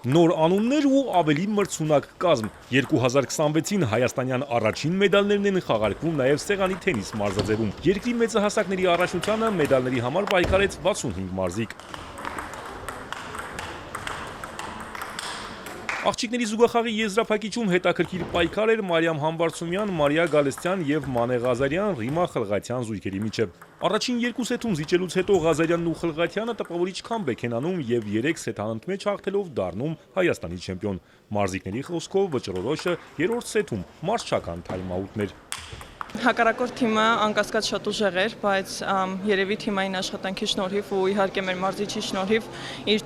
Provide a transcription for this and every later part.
Նոր անուններ ու ավելի մրցունակ կազմ 2026-ին հայաստանյան առաջին մեդալներն են խաղարկվում նաև սեղանի թենիս մարզաձևում։ Երկրի մեծահասակների առաջնությանը մեդալների համար պայքարեց 65 մարզիկ։ Աղջիկների զուգախաղի եզրափակիչում հետաքրքիր պայքար էր Մարիամ Համբարձումյան, Մարիա Գալստյան եւ Մանե Ղազարյան, Ռիմա Խլղաթյան զույգերի միջև։ Առաջին երկու սեթում զիջելուց հետո Ղազարյանն ու Խլղաթյանը տպավորիչ քամբեք են անում եւ 3 սեթ անընդմեջ հաղթելով դառնում Հայաստանի չեմպիոն։ Մարզիկների խոսքով վճռորոշը երրորդ սեթում մարզչական թայմաուտներ։ Հակառակորդ թիմը անկասկած շատ ուժեղ էր, բայց երևի թիմային աշխատանքի շնորհիվ ու իհարկե մեր մարզիչի շնորհիվ իր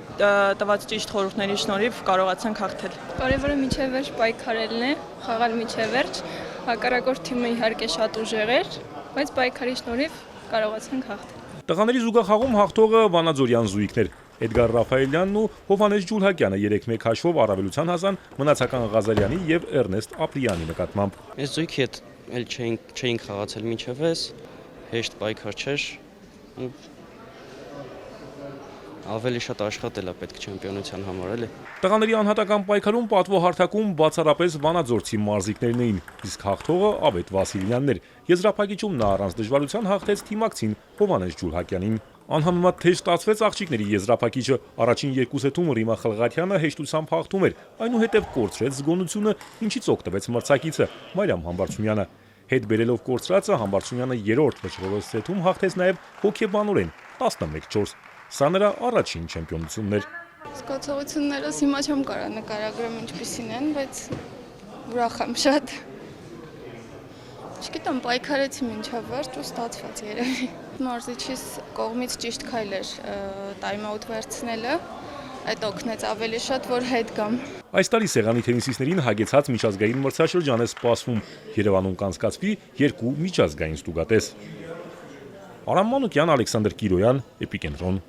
տված ճիշտ խորհուրդների շնորհիվ կարողացանք հաղթել։ Կարևորը մինչև վերջ պայքարելն է, խաղալ մինչև վերջ։ Հակառակորդ թիմը իհարկե շատ ուժեղ էր, բայց պայքարի շնորհիվ կարողացանք հաղթել։ Տղաների զուգախաղում հաղթողը վանաձորյան զույգներ։ Էդգար Ռաֆայելյանն ու Հովհաննես Ջուլհակյանը 3-1 հաշվով առավելության հասան մնացական Ղազարյանի եւ Էրնեստ Ապրիյանի նկատմամբ։ Այս զույգի հետ էլ չէինք խաղացել մինչև էս, հեշտ պայքար չէր, ավելի շատ աշխատել է պետք չեմպիոնության համար, էլի։ Տղաների անհատական պայքարում պատվոհարթակում բացառապես վանաձորցի մարզիկներն էին, իսկ հաղթողը Ավետ Վասիլյանն էր։ Եզրափակիչում նա առանց դժվարության հաղթեց թիմակցին Հովհաննես Ջուլհակյանին։ Անհամեմատ թեժ ստացվեց աղջիկների եզրափակիչը։ Առաջին երկու սեթում Ռիմա Խլղաթյանը հեշտությամբ հաղթում էր, այնուհետև կորցրեց զգոնությունը, ինչից օգտվեց մրցակիցը Մարիամ Համբարձումյանը։ Հետ բերելով կորցրածը Համբարձումյանը երրորդ վճռորոշ սեթում հաղթեց նաև հոգեբանորեն 11-4։ Սա նրա առաջին չեմպիոնությունն էր։ Զգացողություններս հիմա չեմ կարող նկարագրեմ ինչպիսին են, բայց ուրախ եմ շատ։ Չգիտեմ, պայքարեցի մինչև վերջ ու ստացված երևի։ Մարզիչիս կողմից ճիշտ քայլ էր տայմաուտ վերցնելը, այդ օգնեց ավելի շատ, որ հետ գամ։ Այս տարի սեղանի թենիսիստներին հագեցած միջազգային մրցաշրջան է սպասվում։ Երևանում կանցկացվի 2 միջազգային ստուգատես։ Արամ Մանուկյան, Ալեքսանդր Կիրոյան, Էպիկենտրոն։